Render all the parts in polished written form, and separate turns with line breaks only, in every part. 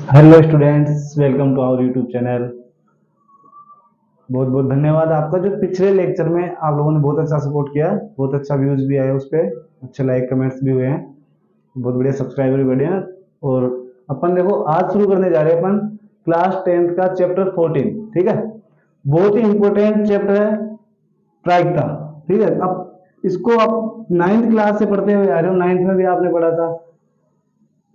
Hello students, welcome to our YouTube channel. बहुत बहुत धन्यवाद आपका। जो पिछले लेक्चर में आप लोगों ने बहुत अच्छा सपोर्ट किया, बहुत अच्छा व्यूज भी आए उस पर, अच्छे लाइक कमेंट्स भी हुए हैं, बहुत बढ़िया, सब्सक्राइबर भी बढ़े हैं। और अपन देखो आज शुरू करने जा रहे हैं अपन क्लास 10th का चैप्टर 14। ठीक है, बहुत ही इंपॉर्टेंट चैप्टर है प्रायिकता। ठीक है, अब इसको आप 9th क्लास से पढ़ते हुए आ रहे हो, 9th में भी आपने पढ़ा था,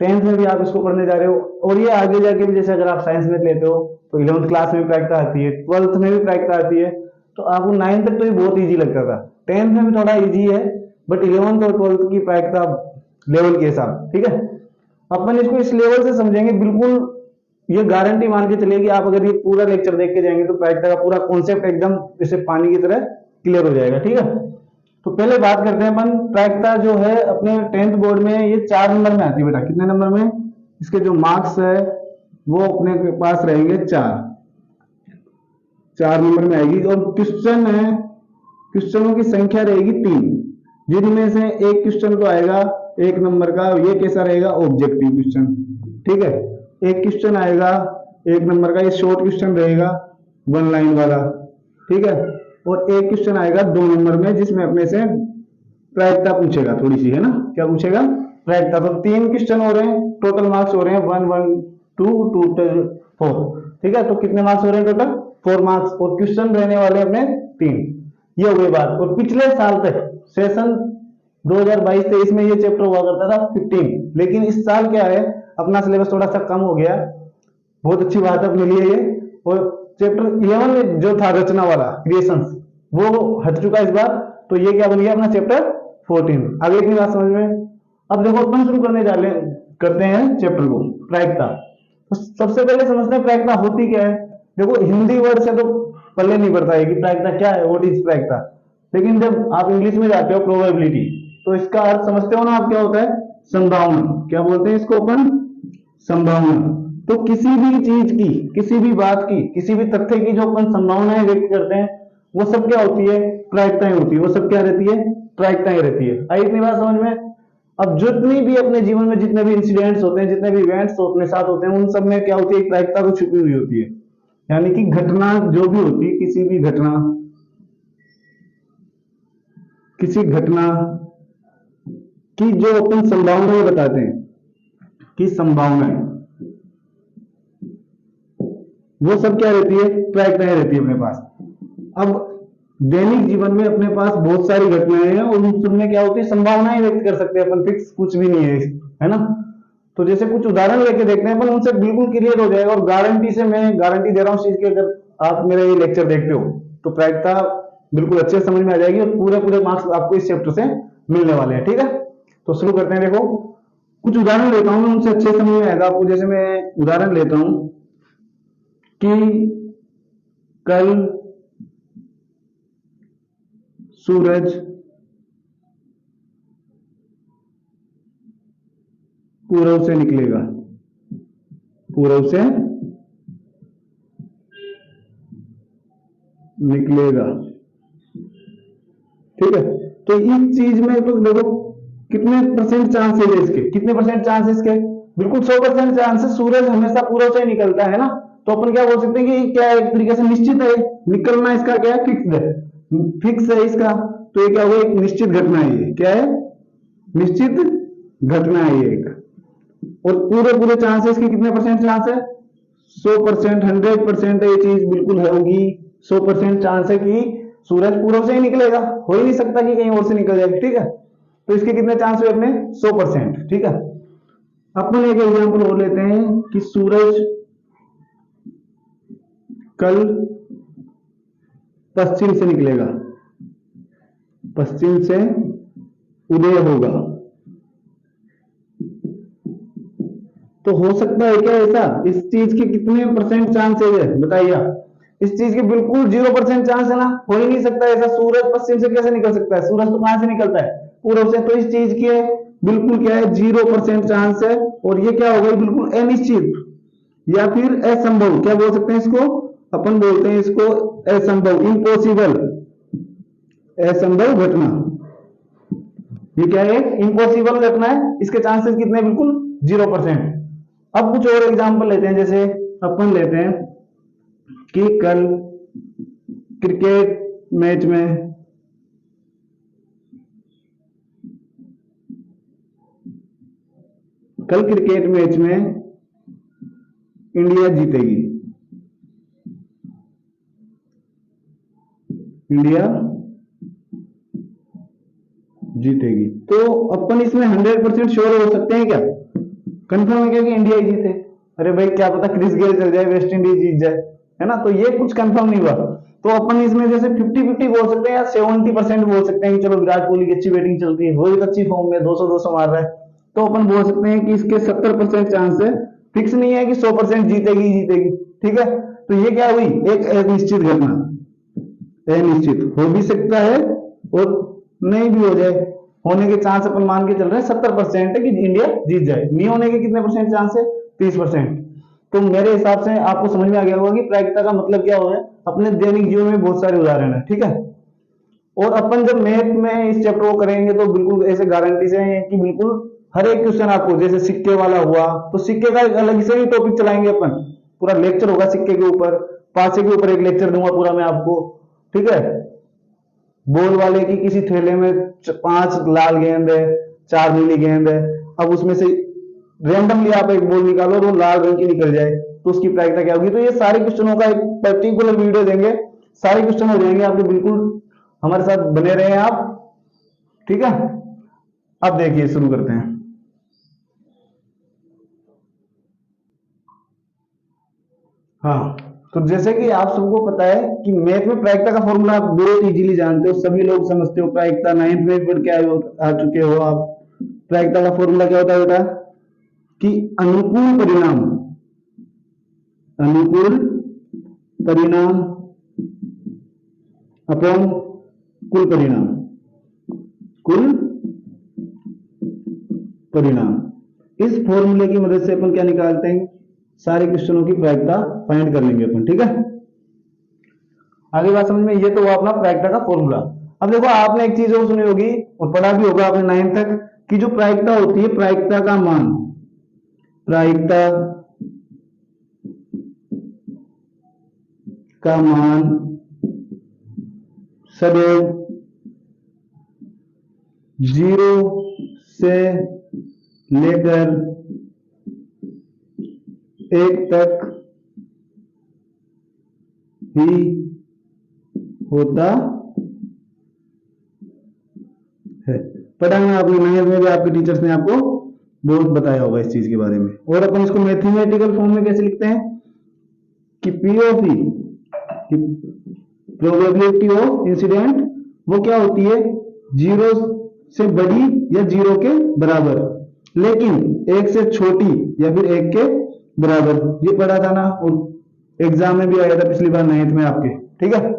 10th में भी आप इसको पढ़ने जा रहे हो, और ये आगे जाके भी जैसे अगर आप साइंस में लेते हो तो 11th क्लास में भी प्रायिकता आती है, 12th में भी प्रायिकता आती है। तो आपको 9th तक तो ये बहुत इजी लगता था, 10th में भी थोड़ा इजी है, बट 11th और 12th की प्रायिकता लेवल के हिसाब। ठीक है, अपन इसको इस लेवल से समझेंगे, बिल्कुल ये गारंटी मान के चलिए कि आप अगर ये पूरा लेक्चर देख के जाएंगे तो प्रायिकता का पूरा कॉन्सेप्ट एकदम जैसे पानी की तरह क्लियर हो जाएगा। ठीक है, तो पहले बात करते हैं अपन प्रायिकता जो है अपने 10th बोर्ड में, ये 4 नंबर में आती है बेटा। कितने नंबर में? इसके जो मार्क्स है वो अपने के पास रहेंगे 4 नंबर में आएगी। और क्वेश्चन है, क्वेश्चनों की संख्या रहेगी 3, जिनमें से एक क्वेश्चन तो आएगा 1 नंबर का, ये कैसा रहेगा? Objective question. ठीक है, एक क्वेश्चन आएगा 1 नंबर का, ये शॉर्ट क्वेश्चन रहेगा, 1 लाइन वाला। ठीक है, और एक क्वेश्चन आएगा 2 नंबर में, जिसमें अपने से प्रायिकता पूछेगा थोड़ी सी, है ना? क्या पूछेगा? प्रायिकता। तो 3 क्वेश्चन हो रहे हैं, टोटल मार्क्स हो रहे हैं 1 1 2 2 4। ठीक है, तो कितने मार्क्स हो रहे हैं टोटल? 4 मार्क्स, और क्वेश्चन रहने वाले अपने 3। ये हो गई बात। और पिछले साल तक सेशन 2022-23 में ये चैप्टर हुआ करता था 15, लेकिन इस साल क्या है, अपना सिलेबस थोड़ा सा कम हो गया। बहुत अच्छी बात अपने लिए ये। और चैप्टर 11 में जो था रचना वाला, क्रिएशंस, वो हट चुका इस बार। तो ये क्या बन गया अपना चैप्टर 14। आगे की बात समझ में? अब देखो अपन शुरू करते हैं चैप्टर को, प्रायिकता। तो सबसे पहले समझते हैं प्रायिकता होती क्या है। देखो हिंदी वर्ड से तो पल्ले नहीं पड़ता है कि प्रायिकता क्या है, व्हाट इज प्रायिकता। लेकिन जब आप इंग्लिश में जाते हो, प्रोबेबिलिटी, तो इसका अर्थ समझते हो ना आप, क्या होता है? संभावना। क्या बोलते हैं इसको अपन? संभावना। तो किसी भी चीज की, किसी भी बात की, किसी भी तथ्य की जो अपन संभावनाएं व्यक्त करते हैं, वो सब क्या होती है? प्रायिकताएं होती है। वो सब क्या रहती है? प्रायिकताएं रहती है। आई इतनी बात समझ में? अब जितनी भी अपने जीवन में जितने भी इंसिडेंट्स होते हैं, जितने भी इवेंट्स अपने साथ होते हैं, उन सब में क्या होती है? एक प्रायिकता तो छुपी हुई होती है। यानी कि घटना जो भी होती है, किसी भी घटना, किसी घटना की जो अपन संभावनाएं बताते हैं, कि संभावनाएं, वो सब क्या रहती है? प्रायिकताएं रहती है अपने पास। अब दैनिक जीवन में अपने पास बहुत सारी घटनाएं हैं, और उन सब में क्या होती है? संभावनाएं व्यक्त कर सकते हैं अपन, फिक्स कुछ भी नहीं है ना? तो जैसे कुछ उदाहरण लेके देखते हैं अपन, उनसे बिल्कुल क्लियर हो जाएगा। और गारंटी से, मैं गारंटी दे रहा हूँ इस चीज की, अगर आप मेरा ये लेक्चर देखते हो तो प्रायिकता बिल्कुल अच्छे से समझ में आ जाएगी, और पूरे पूरे मार्क्स आपको इस चैप्टर से मिलने वाले हैं। ठीक है, तो शुरू करते हैं। देखो कुछ उदाहरण लेता हूं मैं, उनसे अच्छे समझ में आएगा आपको। जैसे मैं उदाहरण लेता हूं कि कल सूरज पूरब से निकलेगा, पूरब से निकलेगा। ठीक है, तो इस चीज में तो देखो कितने परसेंट चांसेस है इसके? कितने परसेंट चांसेस के? बिल्कुल 100% चांसेस। सूरज हमेशा पूरब से ही निकलता है ना, तो अपन क्या बोल सकते हैं कि क्या है? एक तरीके से निश्चित है निकलना, इसका क्या है? फिक्स है, फिक्स है इसका। तो ये क्या हुआ? एक निश्चित घटना है। ये क्या है? निश्चित घटना है ये एक। और पूरे पूरे चांसेस की कितने परसेंट चांस है? 100%, 100% है ये चीज, बिल्कुल होगी। 100% चांस है कि सूरज पूरब से ही निकलेगा, हो ही नहीं सकता कि कहीं और से निकल जाए। ठीक है, तो इसके कितने चांस हुए अपने? 100%। ठीक है, अपन एक एग्जांपल और लेते हैं कि सूरज कल पश्चिम से निकलेगा, पश्चिम से उदय होगा। तो हो सकता है क्या ऐसा? इस चीज के कितने परसेंट चांस है बताइए आप? इस चीज के बिल्कुल 0% चांस है ना, हो ही नहीं सकता ऐसा। सूरज पश्चिम से कैसे निकल सकता है? सूरज तो कहां से निकलता है? पूरब से। तो इस चीज के बिल्कुल क्या है? 0% चांस है। और ये क्या हो गई? बिल्कुल अनिश्चित, या फिर असंभव। क्या बोल सकते हैं इसको? अपन बोलते हैं इसको असंभव, इम्पॉसिबल, असंभव घटना। ये क्या है? इम्पॉसिबल घटना है। इसके चांसेस कितने? बिल्कुल 0%। अब कुछ और एग्जांपल लेते हैं, जैसे अपन लेते हैं कि कल क्रिकेट मैच में इंडिया जीतेगी, इंडिया जीतेगी। तो अपन इसमें 100% श्योर हो सकते हैं क्या, कंफर्म है क्या कि इंडिया ही जीते? अरे भाई क्या पता क्रिस गेल चल जाए, वेस्ट इंडीज जीत जाए, है ना, तो ये कुछ कंफर्म नहीं हुआ। तो अपन इसमें जैसे 50-50 बोल सकते हैं या 70% बोल सकते हैं कि चलो विराट कोहली की अच्छी बैटिंग चल रही है, रोहित अच्छी फॉर्म में 200 मार रहा है, तो अपन बोल सकते हैं कि इसके 70% चांस है, फिक्स नहीं है कि 100% जीतेगी जीतेगी। ठीक है, तो ये क्या हुई, एक अनिश्चित घटना, अनिश्चित हो भी सकता है और नहीं भी हो जाए। होने के चांस अपन मान के चल रहे हैं 70% है कि इंडिया जीत जाए, नहीं होने के कितने परसेंट चांस है, 30%। तो मेरे हिसाब से आपको समझ में आ गया होगा कि प्रायिकता का मतलब क्या होगा। अपने दैनिक जीवन में बहुत सारे उदाहरण है, ठीक है। और अपन जब मैथ में इस चैप्टर को करेंगे तो बिल्कुल ऐसे गारंटी से है कि बिल्कुल हर एक क्वेश्चन आपको, जैसे सिक्के वाला हुआ तो सिक्के का अलग से ही टॉपिक चलाएंगे अपन, पूरा लेक्चर होगा सिक्के के ऊपर, पासे के ऊपर एक लेक्चर दूंगा पूरा मैं आपको, ठीक है। बॉल वाले की किसी थैले में 5 लाल गेंद है, 4 नीली गेंद है, अब उसमें से रेंडमली आप एक बॉल निकालो और वो लाल रंग की निकल जाए तो उसकी प्रायिकता क्या होगी। तो ये सारे क्वेश्चनों का एक पर्टिकुलर वीडियो देंगे, सारे क्वेश्चन हो जाएंगे आपके, बिल्कुल हमारे साथ बने रहे आप, ठीक है। अब देखिए शुरू करते हैं। हाँ, तो जैसे कि आप सबको पता है कि मैथ में प्रायिकता का फॉर्मूला आप बहुत इजीली जानते हो, सभी लोग समझते हो प्रायिकता, 9th में पढ़ के आ चुके हो आप। प्रायिकता का फॉर्मूला क्या होता है बेटा, कि अनुकूल परिणाम, अनुकूल परिणाम अपॉन कुल परिणाम, कुल परिणाम। इस फॉर्मूले की मदद से अपन क्या निकालते हैं, सारे क्वेश्चनों की प्रायिकता फाइंड कर लेंगे अपन, ठीक है। आगे बात समझ में, ये तो हुआ अपना प्रायिकता का फॉर्मूला। अब देखो आपने एक चीज और सुनी होगी और पढ़ा भी होगा आपने 9th तक, कि जो प्रायिकता होती है, प्रायिकता का मान, प्रायिकता का मान सदैव 0 से लेकर 1 तक ही होता है। पढ़ा है आपने 9th में भी, आपके टीचर्स ने आपको बहुत बताया होगा इस चीज के बारे में। और अपन इसको मैथमेटिकल फॉर्म में कैसे लिखते हैं कि P of E, probability of incident, वो क्या होती है, 0 से बड़ी या 0 के बराबर, लेकिन 1 से छोटी या फिर 1 के बराबर। ये पढ़ा था ना, और एग्जाम में भी आया था पिछली बार 9th में आपके, ठीक है।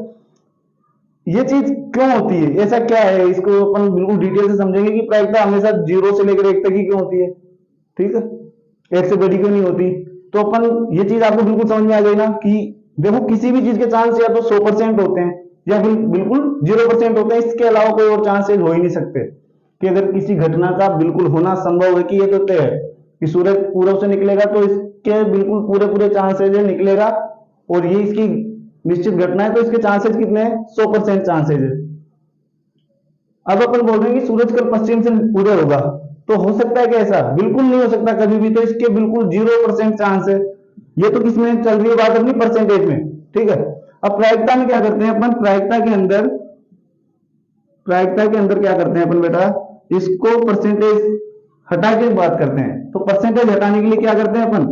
ये चीज क्यों होती है, ऐसा क्या है, इसको अपन बिल्कुल डिटेल से समझेंगे कि प्रायिकता हमेशा 0 से लेकर 1 तक ही क्यों होती है, ठीक है, 1 से बड़ी क्यों नहीं होती। तो अपन ये चीज आपको बिल्कुल समझ में आ गई ना, कि देखो किसी भी चीज के चांस या तो 100% होते हैं या फिर बिल्कुल 0% होते हैं, इसके अलावा कोई और चांसेस हो ही नहीं सकते। कि अगर किसी घटना का बिल्कुल होना संभव है, कि ये तो तय है कि सूरज पूरब से निकलेगा तो इसके बिल्कुल पूरे पूरे चांसेस है निकलेगा, और ये इसकी निश्चित घटना है, तो इसके चांसेस कितने हैं, 100% चांसेस है। अब अपन बोल रहे हैं कि सूरज कल पश्चिम से उदय होगा, तो हो सकता है कि ऐसा बिल्कुल नहीं हो सकता कभी भी, तो इसके बिल्कुल 0% चांस है। ये तो किसमें चल रही है बात अपनी, परसेंटेज में, ठीक है। अब प्रायिकता में क्या करते हैं अपन, प्रायिकता के अंदर, प्रायिकता के अंदर क्या करते हैं अपन बेटा, इसको परसेंटेज हटा के बात करते हैं। तो परसेंटेज हटाने के लिए क्या करते हैं अपन,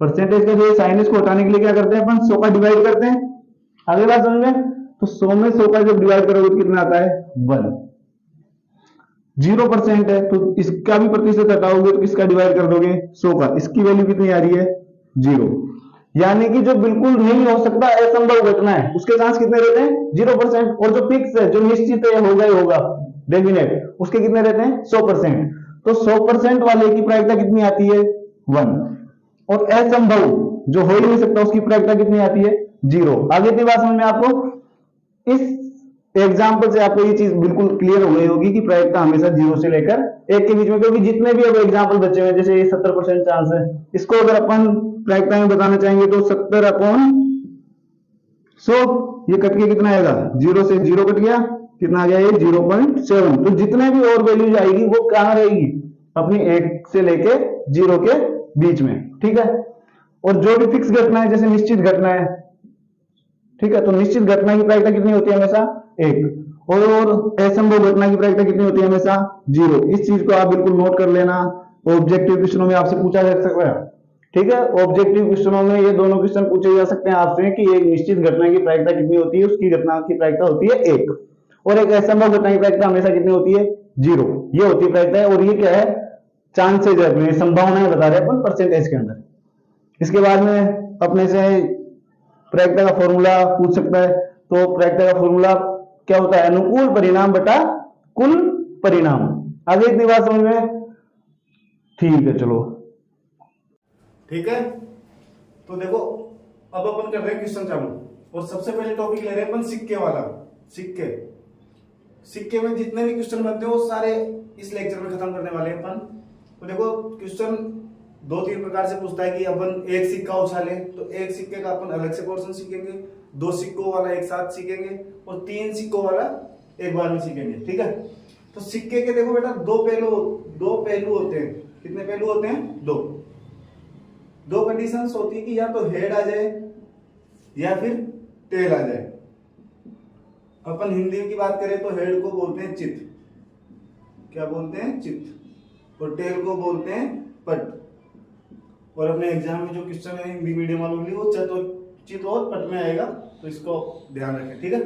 परसेंटेज का जो साइन इसको हटाने के लिए क्या करते हैं अपन, 100 का डिवाइड करते हैं। अगली बात समझ में, तो 100 में 100 का जब डिवाइड करोगे तो कितना आता है, 1। 0% है तो इसका भी प्रतिशत हटाओगे तो किसका डिवाइड कर दोगे, 100 का, इसकी वैल्यू कितनी आ रही है, 0। यानी कि जो बिल्कुल नहीं हो सकता, असंभव घटना है, उसके चांस कितने रहते हैं, 0%। और जो फिक्स है, जो निश्चित है, होगा ही होगा डेफिनेट, उसके कितने रहते हैं, 100%। तो 100% वाले की प्रायिकता कितनी आती है, 1। और असंभव जो हो ही नहीं सकता, उसकी प्रायिकता कितनी आती है, 0। आगे की बात समझ में आपको, इस एग्जाम्पल से आपको ये चीज बिल्कुल क्लियर हो गई होगी कि प्रायिकता हमेशा 0 से लेकर 1 के बीच में, क्योंकि जितने भी अब एग्जाम्पल बचे हुए हैं, जैसे ये 70% चांस है, इसको अगर अपन प्रायिकता में बताना चाहेंगे तो 70/100, ये कट के कितना आएगा, 0 से 0 कट गया, कितना आ गया ये 0.7। तो जितने भी और वैल्यूज आएगी वो कहां रहेगी, अपनी 1 से लेके 0 के बीच में, ठीक है। और जो भी फिक्स घटना है, जैसे निश्चित घटना है, ठीक है, तो निश्चित घटना की प्रायिकता कितनी होती है, हमेशा 1। और असंभव घटना की प्रायिकता कितनी होती है, हमेशा 0। इस चीज को आप बिल्कुल नोट कर लेना, ऑब्जेक्टिव क्वेश्चनों में आपसे पूछा जा सकता है, ठीक है। ऑब्जेक्टिव क्वेश्चनों में ये दोनों क्वेश्चन पूछे जा सकते हैं आपसे कि एक निश्चित घटना की प्रायिकता कितनी होती है, उसकी घटना की प्रायिकता होती है 1, और एक असंभव घटना की प्रायिकता हमेशा कितनी होती है, 0। ये होती है प्रायिकता, और ये क्या है, चांसेज है, अपने संभावनाएं बता रहे हैं अपन परसेंटेज के अंदर। इसके बाद में अपने से प्रायिकता का फॉर्मूला पूछ सकता है, तो प्रायिकता का फॉर्मूला क्या होता है, अनुकूल परिणाम बटा कुल परिणाम। आगे इतनी बात समझ में, ठीक है, चलो
ठीक है। तो देखो अब अपन कर रहे हैं क्वेश्चन चालू, और सबसे पहले टॉपिक ले रहे हैं अपन सिक्के वाला। सिक्के में जितने भी क्वेश्चन बनते हैं वो सारे इस लेक्चर में खत्म करने वाले हैं अपन। तो देखो क्वेश्चन 2-3 प्रकार से पूछता है कि अपन एक सिक्का उछाले, तो एक सिक्के का अपन अलग से पोर्शन सीखेंगे, 2 सिक्कों वाला एक साथ सीखेंगे, और 3 सिक्कों वाला एक बार में सीखेंगे, ठीक है। तो सिक्के के देखो बेटा दो पहलू होते हैं। कितने पहलू होते हैं, 2 कंडीशंस होती है कि या तो हेड आ जाए या फिर टेल आ जाए। अपन हिंदी की बात करें तो हेड को बोलते हैं चित, क्या बोलते हैं, चित, और टेल को बोलते हैं पट। और अपने एग्जाम में जो क्वेश्चन है हिंदी मीडियम वालों के लिए वो चित और पट में आएगा, तो इसको ध्यान रखें, ठीक है।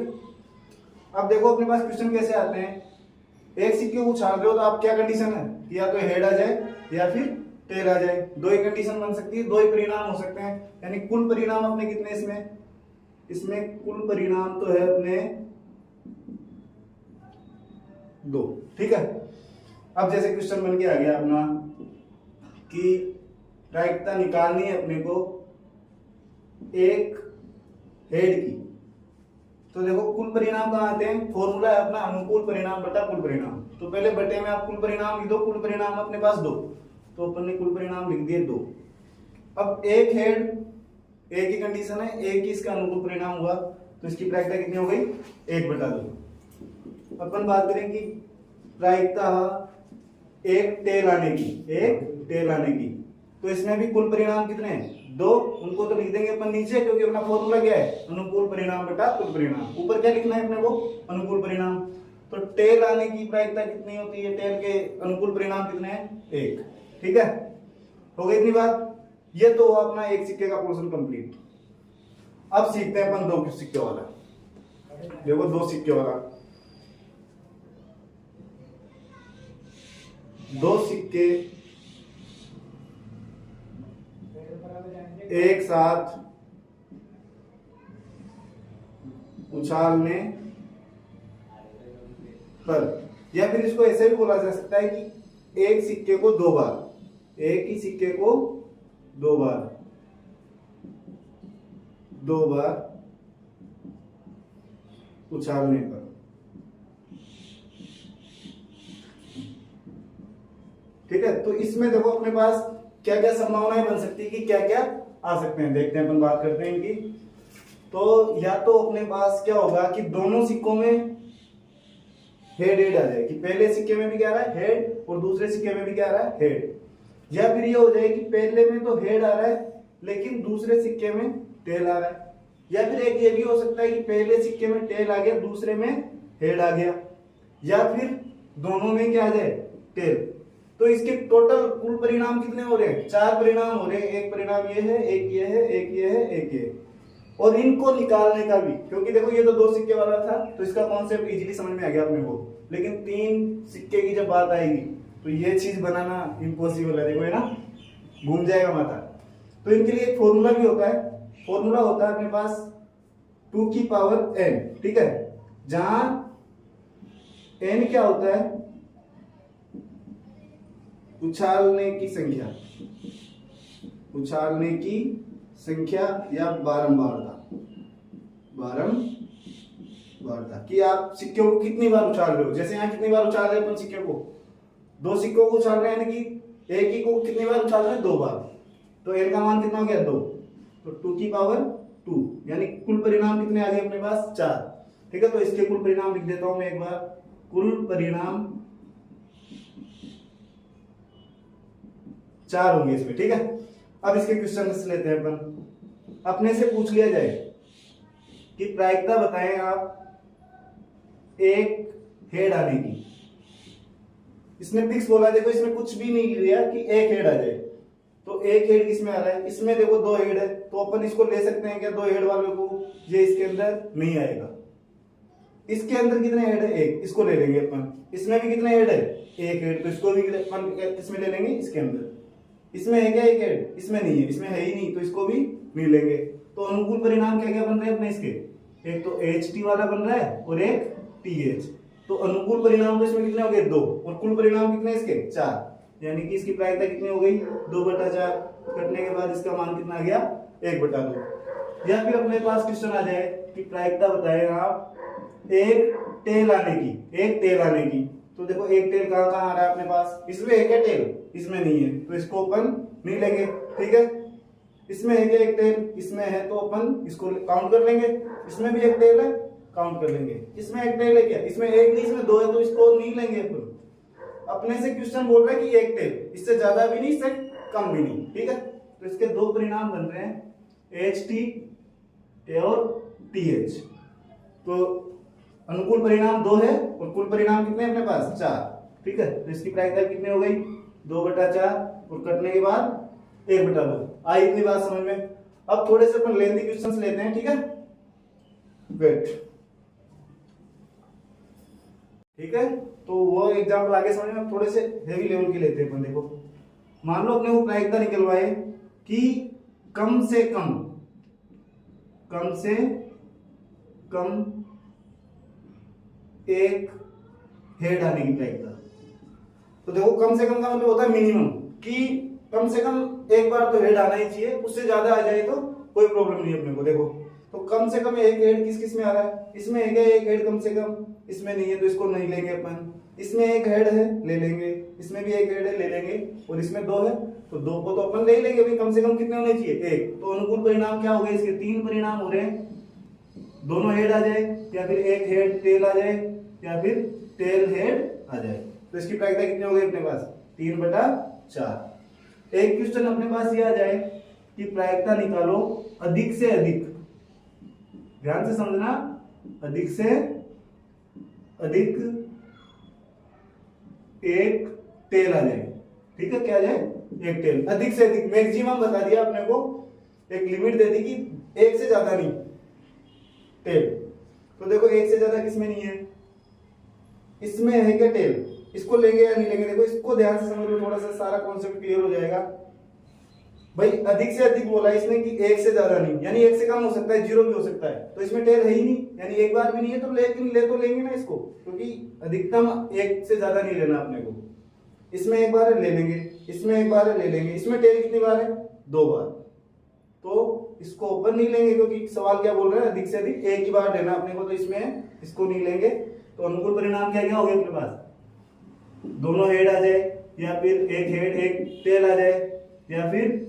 अब देखो अपने पास क्वेश्चन कैसे आते हैं, एक सिक्के को उछाल रहे हो तो आप क्या कंडीशन है कि या तो हेड आ जाए या फिर टेल आ जाए। 2 ही कंडीशन बन सकती है, 2 ही परिणाम हो सकते हैं, यानी कुल परिणाम अपने कितने, इसमें कुल परिणाम तो है अपने 2, ठीक है। अब जैसे क्वेश्चन बन के आ गया अपना कि प्रायिकता निकालनी है अपने को एक हेड की, तो देखो कुल परिणाम कहां आते हैं, फॉर्मूला है अपना अनुकूल परिणाम बटा कुल परिणाम। तो पहले बटे में आप कुल परिणाम लिख दो, कुल परिणाम अपने पास 2, तो अपन ने कुल परिणाम लिख दिए 2। अब एक हेड, एक ही कंडीशन है, एक ही इसका अनुकूल परिणाम हुआ, तो इसकी प्रायिकता कितनी हो गई, 1/2। अपन बात करें कि प्रायिकता एक टेल आने की, तो इसमें भी कुल परिणाम कितने हैं, 2। उनको तो लिख देंगे अपन नीचे, क्योंकि अपना फॉर्मूला क्या है, अनुकूल परिणाम बटा कुल परिणाम। ऊपर क्या लिखना है अपने को, अनुकूल परिणाम। तो टेल आने की प्रायिकता कितनी होती है, टेल के अनुकूल परिणाम कितने हैं, 1, ठीक है। हो गई इतनी बात, ये तो हुआ अपना एक सिक्के का पोर्शन कंप्लीट। अब सीखते हैं अपन 2 सिक्के वाला। देखो 2 सिक्के वाला, 2 सिक्के एक साथ उछालने पर, या फिर इसको ऐसे भी बोला जा सकता है कि एक सिक्के को 2 बार, एक ही सिक्के को 2 बार उछालने पर, ठीक है। तो इसमें देखो अपने पास क्या क्या संभावनाएं बन सकती है कि क्या क्या आ सकते हैं, देखते हैं अपन, बात करते हैं इनकी। तो या तो अपने पास क्या होगा कि दोनों सिक्कों में हेड आ जाए, कि पहले सिक्के में भी क्या आ रहा है, हेड, और दूसरे सिक्के में भी क्या आ रहा है, हेड। या फिर ये हो जाए कि पहले में तो हेड आ रहा है लेकिन दूसरे सिक्के में टेल आ रहा है। या फिर एक ये भी हो सकता है कि पहले सिक्के में टेल आ गया, दूसरे में हेड आ गया, या फिर दोनों में क्या आ जाए, टेल। तो इसके टोटल कुल परिणाम कितने हो रहे हैं, 4 परिणाम हो रहे हैं। एक परिणाम ये है, एक ये है, एक ये है, एक ये। और इनको निकालने का भी, क्योंकि देखो ये तो 2 सिक्के वाला था, तो इसका कॉन्सेप्ट इजीली समझ में आ गया अपने को, लेकिन 3 सिक्के की जब बात आएगी तो ये चीज बनाना इम्पॉसिबल है, देखो है ना, घूम जाएगा माथा। तो इनके लिए एक फॉर्मूला भी होता है, फॉर्मूला होता है अपने पास 2 की पावर n, ठीक है, जहां n क्या होता है, उछालने की संख्या या बारंबारता, बार था कि आप सिक्के को कितनी बार उछाल रहे हो। जैसे यहाँ कितनी बार उछाल रहे हैं अपन सिक्के को, 2 सिक्कों को उछाल रहे हैं, यानी कि एक ही को कितनी बार उछाल रहे हैं, 2 बार। तो n का मान कितना हो गया, 2। तो 2 की पावर 2, यानी कुल परिणाम कितने आ गए अपने पास, 4। ठीक है, तो इसके कुल परिणाम लिख देता हूं मैं एक बार। कुल परिणाम 4 होंगे इसमें। ठीक है, अब इसके क्वेश्चन लेते हैं अपन। अपने से पूछ लिया जाए कि प्रायिकता बताएं आप एक हेड आने की। इसने फिक्स बोला, देखो इसमें कुछ भी नहीं लिया कि एक हेड आ जाए। तो एक हेड किसमें आ रहा है, इसमें देखो 2 हेड है, तो अपन इसको ले सकते हैं क्या 2 हेड वालों को, ये इसके अंदर नहीं आएगा। इसके अंदर कितने हेड है, 1, इसको ले लेंगे अपन। इसमें भी कितने हेड है, 1 हेड, तो इसको भी अपन इसमें ले लेंगे, इसके अंदर। इसमें है क्या 1 हेड, इसमें नहीं है, इसमें है ही नहीं, तो इसको भी नहीं लेंगे। तो अनुकूल परिणाम क्या क्या बन रहे हैं अपने इसके, एक तो HT वाला बन रहा है और एक TH। तो अनुकूल परिणाम तो इसमें कितने हो गए, 2, और कुल परिणाम कितने इसके, 4। यानी कि इसकी प्रायिकता कितनी हो गई, 2/4। कटने के बाद इसका मान कितना आ गया, 1/2। या फिर अपने पास क्वेश्चन आ जाए कि प्रायिकता बताएं आप एक टेल आने की, एक टेल आने की। तो देखो एक टेल कहाँ कहाँ आ रहा है अपने पास, इसमें है क्या टेल, इसमें नहीं है, तो इसको अपन नहीं लेंगे। ठीक है, इसमें है क्या एक टेल, इसमें है, तो अपन इसको काउंट कर लेंगे। इसमें भी एक टेल है, काउंट कर लेंगे। इसमें एक टेल है क्या, इसमें एक नहीं, इसमें 2 है, तो इसको नहीं लेंगे अपन। अपने से क्वेश्चन बोल रहा है कि एक टेल, इससे ज्यादा भी नहीं, इससे कम भी नहीं। ठीक है, तो इसके 2 परिणाम बन रहे हैं, HT और TH। तो अनुकूल परिणाम 2 है और कुल परिणाम कितने अपने पास, 4। ठीक है, तो इसकी प्रायिकता कितनी हो गई, 2/4, और कटने के बाद 1/2। आई इतनी बात समझ में। अब थोड़े से अपन लेंथी क्वेश्चंस लेते हैं। ठीक है, वेट। ठीक है, तो वो एग्जाम्पल आगे समझ में, थोड़े से हेवी लेवल के लेते हैं अपन। देखो मान लो अपने को प्रायिकता निकलवाए कि कम से कम एक हेड आने की प्रायिकता। तो देखो कम से कम का मतलब होता है मिनिमम, कि कम से कम एक बार तो हेड आना ही चाहिए, उससे ज्यादा आ जाए तो कोई प्रॉब्लम नहीं अपने को। देखो तो कम से कम एक हेड किस किस में आ रहा है, इसमें है क्या एक हेड कम से कम, इसमें नहीं है तो इसको नहीं लेंगे अपन। इसमें एक हेड है, ले लेंगे। इसमें भी एक हेड है, ले लेंगे। और इसमें 2 है, तो 2 को तो अपन ले ही लेंगे भाई, कम से कम कितने होने चाहिए, 1। तो अनुकूल परिणाम क्या हो गए, इसके 3 परिणाम हो रहे हैं, दोनों हेड आ जाए, या फिर एक हेड टेल आ जाए, या फिर टेल हेड आ जाए। तो इसकी प्रायिकता कितनी हो गई अपने पास, 3/4। एक क्वेश्चन अपने पास ये आ जाए कि प्रायिकता निकालो अधिक से अधिक, ध्यान से समझना, अधिक से अधिक एक टेल आ जाए। ठीक है, क्या आ जाए, एक टेल। अधिक से अधिक, मैक्सिमम बता दिया अपने को, एक लिमिट दे दी कि 1 से ज्यादा नहीं टेल। तो देखो 1 से ज्यादा किसमें नहीं है, इसमें है क्या टेल, इसको लेंगे या नहीं लेंगे। देखो इसको ध्यान से समझ लो, थोड़ा सा सारा कॉन्सेप्ट क्लियर हो जाएगा। भाई अधिक से अधिक बोला इसने कि 1 से ज्यादा नहीं, यानी 1 से कम हो सकता है, 0 भी हो सकता है। तो इसमें टेल है ही नहीं, यानी एक बार भी नहीं है, तो लेकिन ले तो लेंगे ना इसको, क्योंकि अधिकतम 1 से ज्यादा नहीं लेना अपने को। इसमें एक बार है, ले लेंगे। इसमें एक बार है, ले लेंगे। इसमें टेल कितनी बार है, 2 बार। तो इसको ऊपर नहीं लेंगे, क्योंकि सवाल क्या बोल रहा है, अधिक से अधिक एक ही बार लेना अपने को, तो इसमें इसको नहीं लेंगे। तो अनुकूल परिणाम क्या क्या हो गया अपने पास, दोनों हेड आ जाए, या फिर एक हेड एक टेल आ जाए, या फिर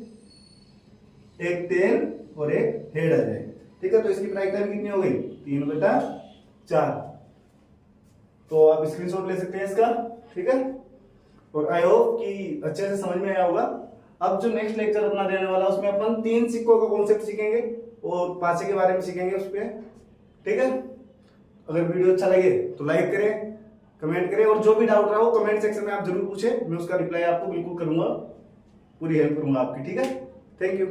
एक टेल और एक हेड आ जाए। ठीक है, तो इसकी प्रायिकता भी कितनी हो गई, 3/4। तो आप स्क्रीनशॉट ले सकते हैं इसका। ठीक है, और आई होप कि अच्छे से समझ में आया होगा। अब जो नेक्स्ट लेक्चर अपना देने वाला है, उसमें अपन 3 सिक्कों का कॉन्सेप्ट सीखेंगे और पासे के बारे में सीखेंगे उस पर। ठीक है, अगर वीडियो अच्छा लगे तो लाइक करें, कमेंट करें, और जो भी डाउट रहा हो कमेंट सेक्शन में आप जरूर पूछें, मैं उसका रिप्लाई आपको बिल्कुल करूंगा, पूरी हेल्प करूंगा आपकी। ठीक है, थैंक यू।